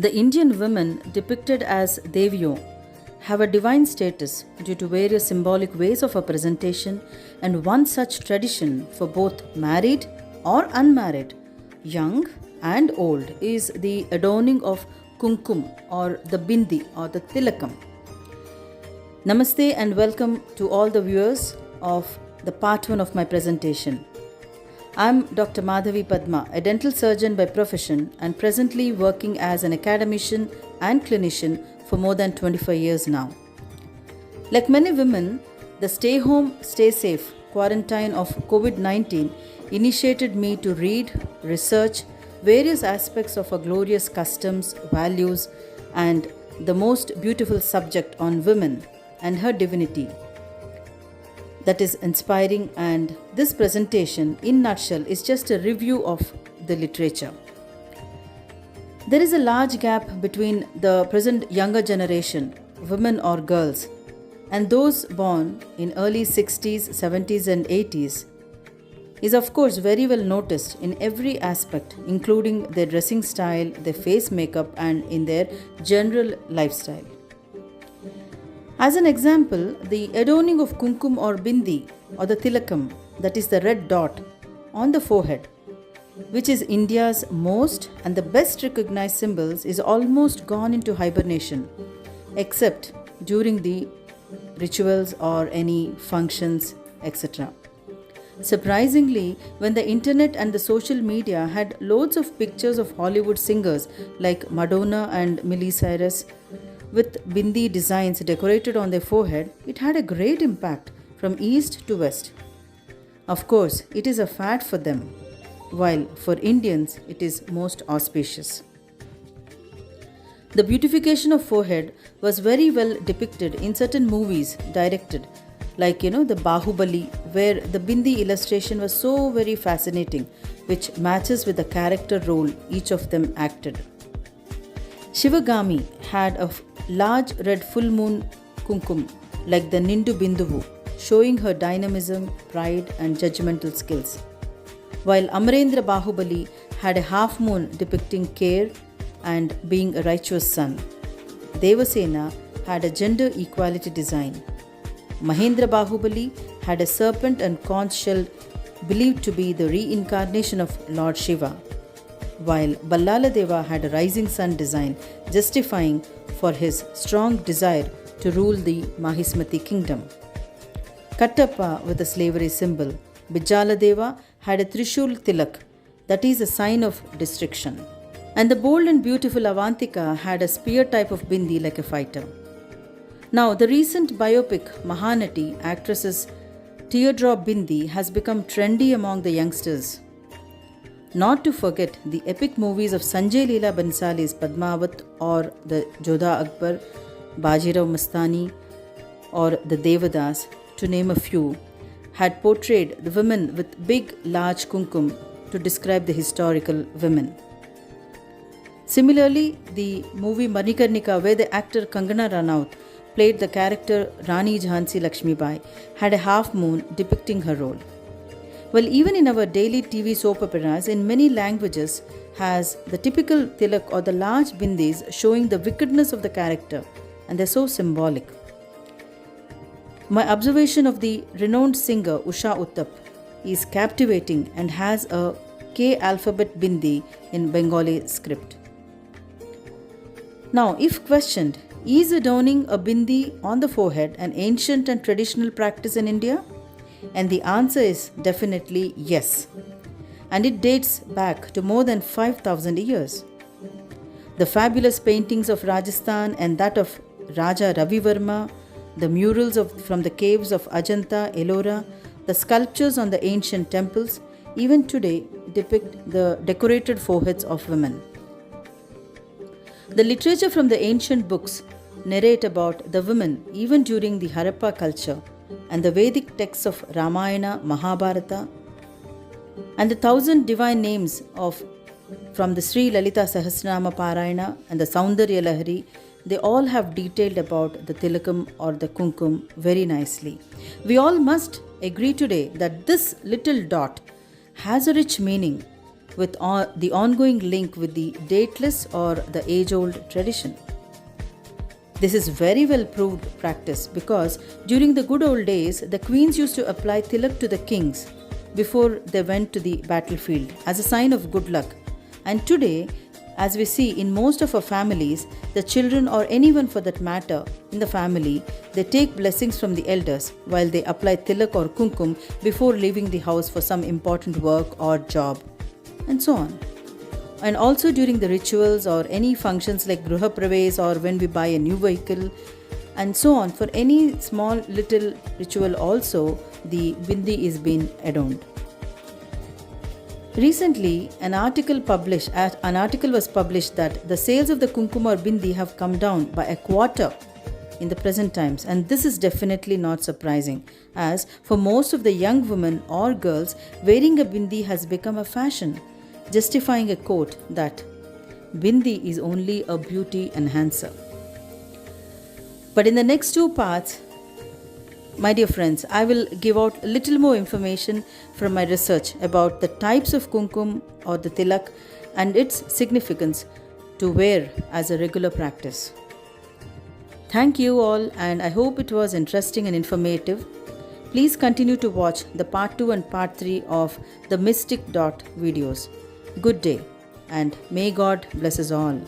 The Indian women depicted as Deviyo have a divine status due to various symbolic ways of presentation, and one such tradition for both married or unmarried, young and old, is the adorning of kumkum or the bindi or the tilakam. Namaste and welcome to all the viewers of the part 1 of my presentation. I am Dr. Madhavi Padma, a dental surgeon by profession and presently working as an academician and clinician for more than 25 years now. Like many women, the stay home, stay safe quarantine of COVID-19 initiated me to read, research various aspects of our glorious customs, values, and the most beautiful subject on women and her divinity. That is inspiring, and this presentation in nutshell is just a review of the literature. There is a large gap between the present younger generation, women or girls, and those born in early 60s, 70s and 80s is of course very well noticed in every aspect, including their dressing style, their face makeup and in their general lifestyle. As an example, the adorning of kumkum or bindi or the tilakam, that is the red dot on the forehead, which is India's most and the best recognized symbols, is almost gone into hibernation, except during the rituals or any functions, etc. Surprisingly, when the internet and the social media had loads of pictures of Hollywood singers like Madonna and Miley Cyrus with bindi designs decorated on their forehead, it had a great impact from east to west. Of course, it is a fad for them, while for Indians it is most auspicious. The beautification of forehead was very well depicted in certain movies directed, like the Bahubali, where the bindi illustration was so very fascinating, which matches with the character role each of them acted. Shivagami had a large red full moon kumkum like the Nindu Binduvu, showing her dynamism, pride and judgmental skills, while Amarendra Bahubali had a half moon depicting care and being a righteous son. Devasena had a gender equality design. Mahendra Bahubali had a serpent and conch shell believed to be the reincarnation of Lord Shiva, while Ballala Deva had a rising sun design justifying for his strong desire to rule the Mahismati kingdom. Kattappa with a slavery symbol. Bijala Deva had a Trishul Tilak, that is a sign of destruction. And the bold and beautiful Avantika had a spear type of bindi like a fighter. Now, the recent biopic Mahanati actress's teardrop bindi has become trendy among the youngsters. Not to forget the epic movies of Sanjay Leela Bhansali's Padmavat or the Jodha Akbar, Bajirao Mastani or the Devadas, to name a few, had portrayed the women with big, large kumkum to describe the historical women. Similarly, the movie Manikarnika, where the actor Kangana Ranaut played the character Rani Jhansi Lakshmibai, had a half moon depicting her role. Well, even in our daily TV soap operas in many languages has the typical tilak or the large bindis showing the wickedness of the character, and they're so symbolic. My observation of the renowned singer Usha Uttap is captivating and has a K alphabet bindi in Bengali script. Now, if questioned, is adorning a bindi on the forehead an ancient and traditional practice in India? And the answer is definitely yes. And it dates back to more than 5,000 years. The fabulous paintings of Rajasthan and that of Raja Ravi Verma, the murals from the caves of Ajanta, Ellora, the sculptures on the ancient temples, even today depict the decorated foreheads of women. The literature from the ancient books narrate about the women even during the Harappa culture, and the Vedic texts of Ramayana, Mahabharata, and the 1,000 divine names from the Sri Lalita Sahasranama Parayana and the Saundarya Lahari, they all have detailed about the tilakam or the kumkum very nicely. We all must agree today that this little dot has a rich meaning with the ongoing link with the dateless or the age-old tradition. This is very well proved practice because during the good old days, the queens used to apply tilak to the kings before they went to the battlefield as a sign of good luck. And today, as we see in most of our families, the children or anyone for that matter in the family, they take blessings from the elders while they apply tilak or kumkum before leaving the house for some important work or job, and so on. And also during the rituals or any functions like Gruha Pravesh or when we buy a new vehicle and so on, for any small little ritual also, the bindi is being adorned. Recently, an article was published that the sales of the kumkum or bindi have come down by a quarter in the present times, and this is definitely not surprising, as for most of the young women or girls, wearing a bindi has become a fashion, justifying a quote that bindi is only a beauty enhancer. But in the next two parts, my dear friends, I will give out a little more information from my research about the types of kumkum or the tilak and its significance to wear as a regular practice. Thank you all, and I hope it was interesting and informative. Please continue to watch the part 2 and part 3 of the Mystic Dot videos. Good day, and may God bless us all.